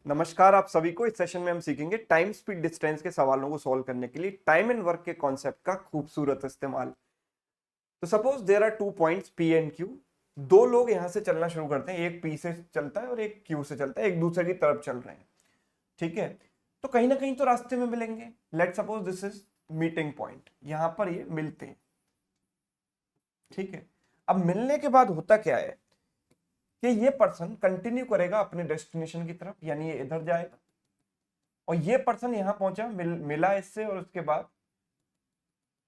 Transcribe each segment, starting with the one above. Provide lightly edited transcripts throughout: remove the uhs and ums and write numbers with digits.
नमस्कार आप सभी को। इस सेशन में हम सीखेंगे टाइम स्पीड डिस्टेंस के सवालों को सॉल्व करने के लिए टाइम एंड वर्क के कॉन्सेप्ट का खूबसूरत इस्तेमाल। तो suppose there are 2 points P and Q. दो लोग यहां से चलना शुरू करते हैं, एक पी से चलता है और एक क्यू से चलता है, एक दूसरे की तरफ चल रहे हैं। ठीक है, तो कहीं ना कहीं तो रास्ते में मिलेंगे। Let suppose this is meeting point, यहां पर ये मिलते हैं। ठीक है, अब मिलने के बाद होता क्या है कि ये पर्सन कंटिन्यू करेगा अपने डेस्टिनेशन की तरफ, यानी ये इधर जाएगा और ये पर्सन यहां पहुंचा, मिला इससे और उसके बाद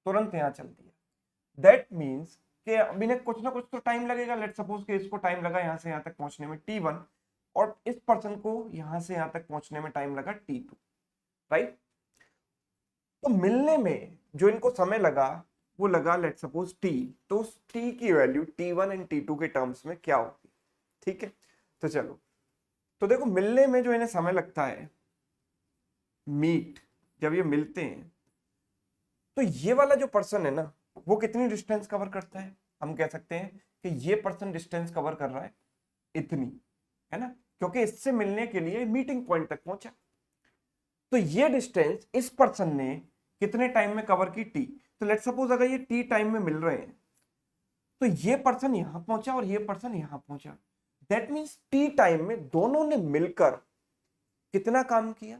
तुरंत यहां चल दिया। दैट मीन्स कि अब इन्हें कुछ ना कुछ तो टाइम लगेगा। लेट सपोज कि इसको टाइम लगा यहां से यहां तक पहुंचने में t1 और इस पर्सन को यहां से यहां तक पहुंचने में टाइम लगा t2, राइट। तो मिलने में जो इनको समय लगा वो लगा लेट सपोज t। तो उस t की वैल्यू t1 एंड t2 के टर्म्स में क्या होगी? ठीक है, तो चलो, तो देखो मिलने में जो इन्हें समय लगता है, मीट, जब ये मिलते हैं तो ये वाला जो पर्सन है ना वो कितनी डिस्टेंस कवर करता है? हम कह सकते हैं कि ये पर्सन डिस्टेंस कवर कर रहा है इतनी, है ना, क्योंकि इससे मिलने के लिए मीटिंग पॉइंट तक पहुंचा। तो ये डिस्टेंस इस पर्सन ने कितने टाइम में कवर की? टी। तो लेट सपोज अगर ये टी टाइम में मिल रहे हैं तो ये पर्सन यहां पहुंचा और ये पर्सन यहां पहुंचा। दैट मीन्स टी टाइम में दोनों ने मिलकर कितना काम किया?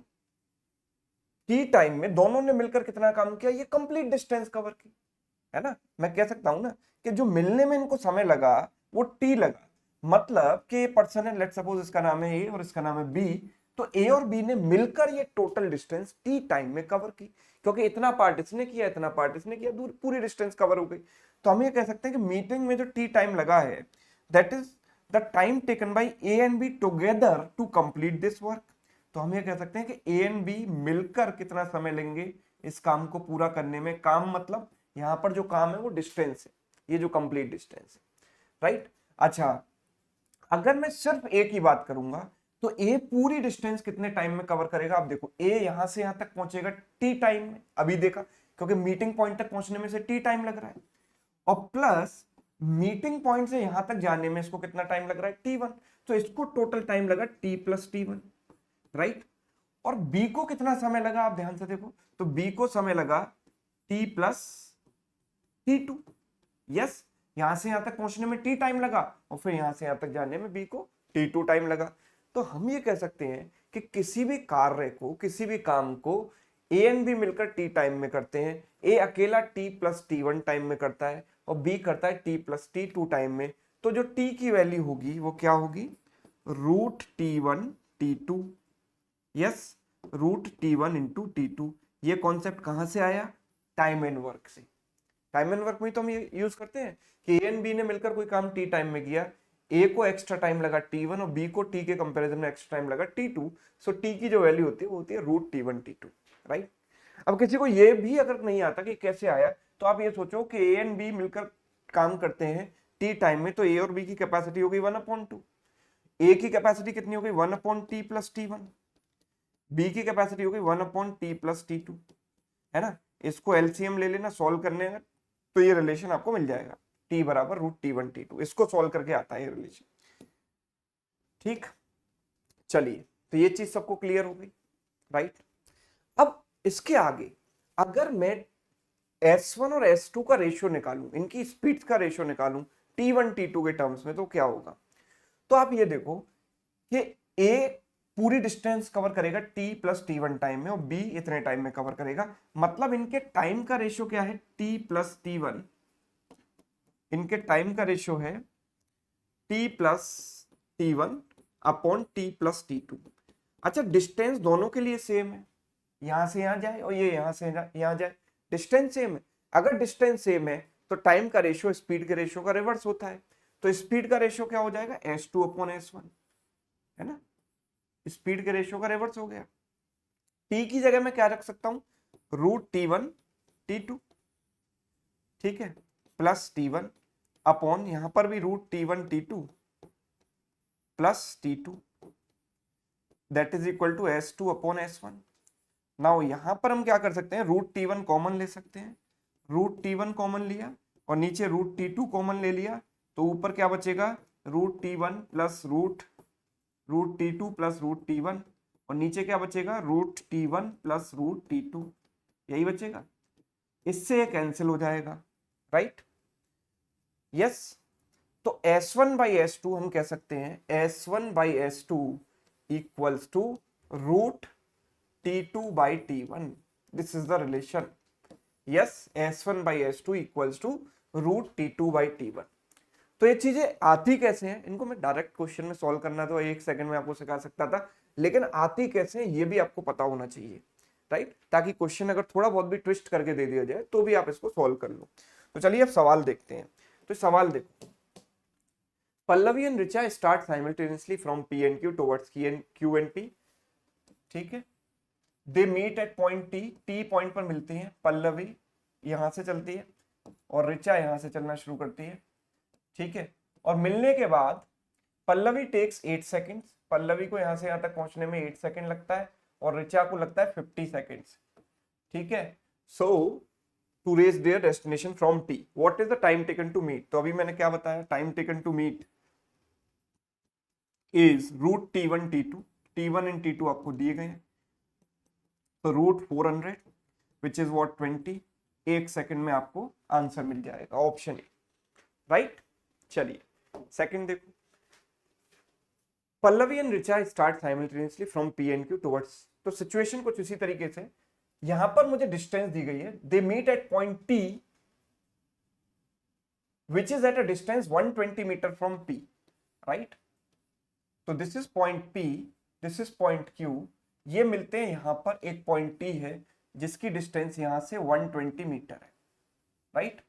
टी टाइम में दोनों ने मिलकर कितना काम किया? ये कंप्लीट डिस्टेंस कवर की, है ना। मैं कह सकता हूं ना कि जो मिलने में इनको समय लगा वो टी लगा। मतलब कि पर्सन है, लेट सपोज इसका नाम है ए और इसका नाम है बी, तो ए और बी ने मिलकर ये टोटल डिस्टेंस टी टाइम में कवर की, क्योंकि इतना पार्ट इसने किया, इतना पार्ट इसने किया, दूर पूरी डिस्टेंस कवर हो गई। तो हम ये कह सकते हैं कि मीटिंग में जो टी टाइम लगा है that is the time taken by A and B together to complete this work. तो हम ये कह सकते हैं कि ए एंड बी मिलकर कितना समय लेंगे इस काम को पूरा करने में। काम मतलब यहां पर जो काम है वो डिस्टेंस है, ये जो कंप्लीट डिस्टेंस है, राइट। अच्छा, अगर मैं सिर्फ ए की बात करूंगा तो ए पूरी डिस्टेंस कितने टाइम में कवर करेगा? आप देखो, ए यहां से यहां तक पहुंचेगा टी टाइम में, अभी देखा, क्योंकि मीटिंग पॉइंट तक पहुंचने में से टी टाइम लग रहा है, और प्लस मीटिंग पॉइंट से यहां तक जाने में इसको कितना टाइम लग रहा है? t1। तो इसको टोटल टाइम लगा t प्लस t1, राइट। और बी को कितना समय लगा? आप ध्यान से देखो, तो बी को समय लगा t प्लस t2। यस, यहां से यहां तक पहुंचने में t टाइम लगा और फिर यहां से यहां तक जाने में b को t2 टाइम लगा। तो हम ये कह सकते हैं कि किसी भी कार्य को, किसी भी काम को ए एंड बी मिलकर t टाइम में करते हैं। ए अकेला t प्लस t1 टाइम में करता है और बी करता है t प्लस t2 टाइम में। तो जो t की वैल्यू होगी वो क्या होगी? Root t1 t2। Yes, root t1 into t2। ये कॉन्सेप्ट कहां से आया? टाइम एंड वर्क से। टाइम एंड वर्क में तो हम ये यूज करते हैं कि ए एंड बी ने मिलकर कोई काम टी टाइम में किया, ए को एक्स्ट्रा टाइम लगा t1 और बी को टी के कंपैरिजन में एक्स्ट्रा टाइम लगा t2। सो टी की जो वैल्यू होती है वो होती है रूट t1 t2, राइट। अब किसी को ये भी अगर नहीं आता कि कैसे आया, तो आप ये सोचो कि ए एंड बी मिलकर काम करते हैं टी टाइम में, तो ए और बी की कैपेसिटी हो गई 1/2। ए की कैपेसिटी कितनी हो गई? 1/t plus t1। बी की कैपेसिटी हो गई 1/t प्लस t2, है ना। इसको एलसीएम ले लेना, सॉल्व करने में तो ये रिलेशन आपको मिल जाएगा, t बराबर रूट t1 t2। इसको सॉल्व करके आता है ये रिलेशन। ठीक, चलिए, तो ये चीज सबको क्लियर हो गई, राइट। अब इसके आगे अगर मैं S1 और S2 का रेशियो निकालूं, इनकी स्पीड का रेशियो निकालूं t1 t2 के टर्म्स में, तो क्या होगा? तो आप ये देखो कि A पूरी डिस्टेंस कवर करेगा t प्लस t1 टाइम में और B इतने टाइम में कवर करेगा। मतलब इनके टाइम का रेशियो क्या है? t plus t1। इनके टाइम का रेशियो है t plus t1 upon t plus t2। अच्छा, डिस्टेंस दोनों के लिए सेम है, यहां से यहां जाए और ये यहां से यहां जाए, डिस्टेंस सेम है। अगर डिस्टेंस सेम है तो टाइम का रेशियो स्पीड के रेशियो का रिवर्स होता है। तो स्पीड का रेशियो क्या हो जाएगा? s2 अपॉन s1, है ना। स्पीड के रेशियो का रिवर्स हो गया। t की जगह मैं क्या रख सकता हूं? रूट t1 t2, ठीक है, प्लस t1 अपॉन यहां पर भी root t1 t2 plus t2, that is equal to s2 upon s1। Now यहां पर हम क्या कर सकते हैं? रूट t1 कॉमन ले सकते हैं। रूट t1 कॉमन लिया और नीचे रूट t2 कॉमन ले लिया, तो ऊपर क्या बचेगा? Root t1 plus root t2 plus root t1 और नीचे क्या बचेगा, root T1 plus root T2, यही बचेगा। इससे ये कैंसिल हो जाएगा, राइट। यस, तो S1 बाई S2 हम कह सकते हैं S1 by S2 equals to root T2 by T1, this is the relation. Yes, S1 by S2 equals to root T2 by T1। तो ये चीजें आती कैसे हैं, इनको मैं डायरेक्ट क्वेश्चन में सॉल्व करना तो 1 सेकंड में आपको सिखा सकता था, लेकिन आती कैसे हैं ये भी आपको पता होना चाहिए, राइट, ताकि क्वेश्चन अगर थोड़ा बहुत भी ट्विस्ट करके दे दिया जाए तो भी आप इसको सॉल्व कर लो। तो चलिए अब सवाल देखते हैं। तो सवाल देखो, Pallavi and Richa start simultaneously from P and Q towards Q and P, ठीक है। They meet at point T point पर मिलती हैं। पल्लवी यहां से चलती है और ऋचा यहां से चलना शुरू करती है, ठीक है। और मिलने के बाद पल्लवी टेक्स 8 सेकेंड्स, पल्लवी को यहां से यहां तक पहुंचने में 8 सेकेंड लगता है और ऋचा को लगता है 50 सेकेंड्स, ठीक है। So to reach their destination from T, what is the time taken to meet. तो अभी मैंने क्या बताया, time taken to meet is root T1 T2, T1 and T2 आपको दिए गए हैं, तो root 400 which is what 20, 1 second में आपको आंसर मिल जाएगा, ऑप्शन ए, राइट। चलिए सेकंड देखो, Pallavi and Richa start simultaneously from P and Q towards, तो सिचुएशन कुछ इसी तरीके से, यहां पर मुझे डिस्टेंस दी गई है, they meet at point T which is at a distance 120 metre from P, right. तो this is point P, this is point Q, ये मिलते हैं यहां पर, एक पॉइंट T है जिसकी डिस्टेंस यहां से 120 मीटर है, राइट।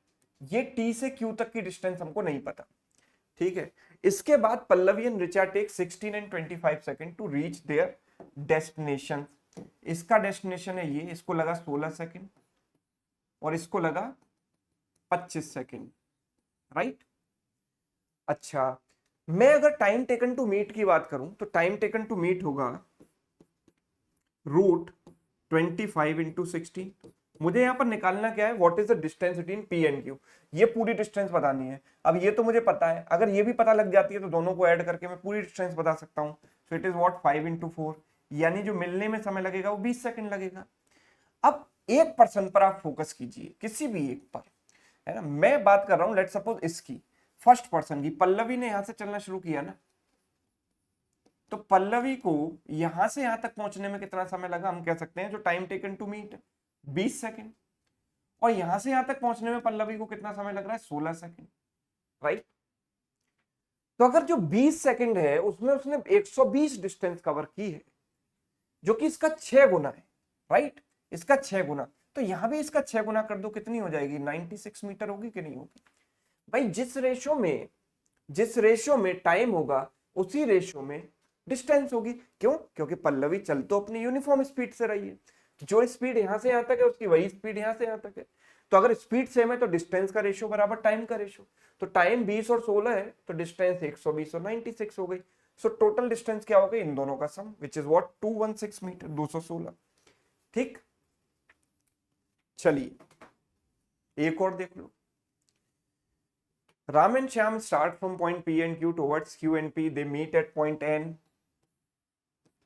ये T से Q तक की डिस्टेंस हमको नहीं पता, ठीक है। इसके बाद Pallavi and Richa take 16 and 25 second to reach their destination. इसका डेस्टिनेशन है ये, इसको लगा 16 सेकंड और इसको लगा 25 सेकंड, राइट। अच्छा, मैं अगर टाइम टेकन टू मीट की बात करूं तो टाइम टेकन टू मीट होगा रूट 25 इंटू 16। मुझे यहां पर निकालना क्या है, what is the distance between P and Q, ये पूरी डिस्टेंस बतानी है। अब ये तो मुझे पता है, अगर ये भी पता लग जाती है तो दोनों को ऐड करके मैं पूरी डिस्टेंस बता सकता हूं। So it is what 5 into 4, यानी जो मिलने में समय लगेगा वो 20 सेकंड लगेगा। अब एक पर्सन पर आप फोकस कीजिए, किसी भी एक पर, है ना। मैं बात कर रहा हूं लेट सपोज इसकी, फर्स्ट पर्सन की, पल्लवी ने यहां से चलना शुरू किया ना, तो पल्लवी को यहां से यहां तक पहुंचने में कितना समय लगा, हम कह सकते हैं जो time taken to meet 20 second, और यहां से यहां तक पहुंचने में पल्लवी को कितना समय लग रहा है, 16 सेकंड, राइट। तो अगर जो 20 सेकंड है उसमें उसने 120 डिस्टेंस कवर की है, जो कि इसका 6 गुना है, राइट, इसका 6 गुना। तो यहां भी इसका 6 गुना कर दो, कितनी हो जाएगी, 96 मीटर होगी कि नहीं होगी। भाई जिस रेशो में टाइम होगा उसी रेशो में डिस्टेंस होगी। क्यों, क्योंकि पल्लवी चल तो अपनी यूनिफॉर्म स्पीड से रही है, जो स्पीड यहां से यहां तक है उसकी वही स्पीड यहां से यहां तक है। तो अगर स्पीड सेम है तो डिस्टेंस का रेशो बराबर टाइम का रेशो, तो टाइम 20 और 16 है तो डिस्टेंस 120 और 96 हो गई। सो टोटल डिस्टेंस क्या हो गई इन दोनों का सम, विच इज व्हाट 216 मीटर, 216, ठीक। चलिए एक और देख लो, Ram and Shyam start from point P and Q towards Q and P. They meet at point N.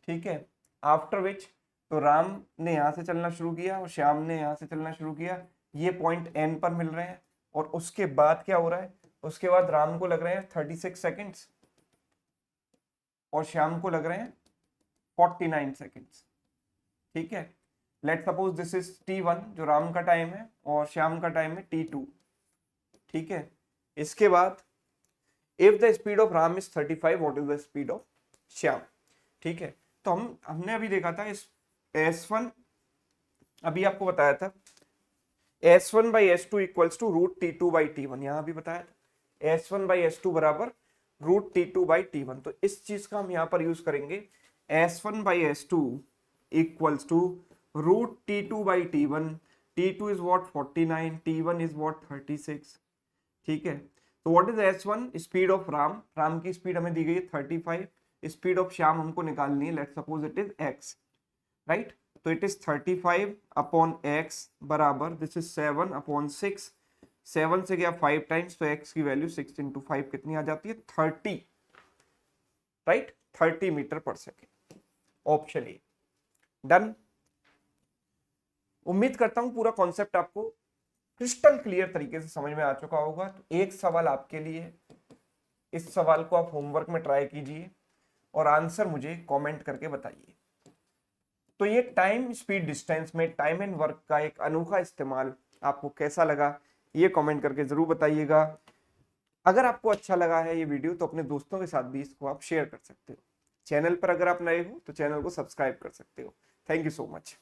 ठीक है, आफ्टर विच, तो राम ने यहां से चलना शुरू किया और श्याम ने यहां से चलना शुरू किया, ये पॉइंट N पर मिल रहे हैं। और उसके बाद क्या हो रहा है, उसके बाद राम को लग रहे हैं 36 सेकेंड्स और श्याम को लग रहे हैं 49 सेकेंड्स, ठीक है। Let suppose this is T1 जो राम का टाइम है और श्याम का टाइम है T2, ठीक है। इसके बाद if the speed of Ram is 35, what is the speed of Shyam, ठीक है। तो हमने अभी देखा था इस S1, अभी आपको बताया था S1 by S2 equals to root T2 by T1, यहां भी बताया था S1 बाई S2 बराबर रूट T2 बाई T1। तो इस चीज का हम यहां पर यूज करेंगे, S1 by S2 equals to root T2 by T1, T2 is what 49, T1 is what 36, ठीक है। तो what is S1, speed of Ram, Ram की स्पीड हमें दी गई है 35, स्पीड ऑफ श्याम हमको निकालनी है, let suppose it is x, right. तो इट इज 35 अपॉन x बराबर दिस इज 7 अपॉन 6, 7 से गया 5 टाइम्स, तो x की वैल्यू 6 इंटू 5 कितनी आ जाती है 30, राइट, 30 मीटर पर सेकेंड, ऑप्शन ए। डन। उम्मीद करता हूं पूरा कॉन्सेप्ट आपको क्रिस्टल क्लियर तरीके से समझ में आ चुका होगा। तो एक सवाल आपके लिए, इस सवाल को आप होमवर्क में ट्राई कीजिए और आंसर मुझे कमेंट करके बताइए। तो ये टाइम स्पीड डिस्टेंस में टाइम एंड वर्क का एक अनोखा इस्तेमाल आपको कैसा लगा, ये कमेंट करके जरूर बताइएगा। अगर आपको अच्छा लगा है ये वीडियो तो अपने दोस्तों के साथ भी इसको आप शेयर कर सकते हो। चैनल पर अगर आप नए हो तो चैनल को सब्सक्राइब कर सकते हो। Thank you so much.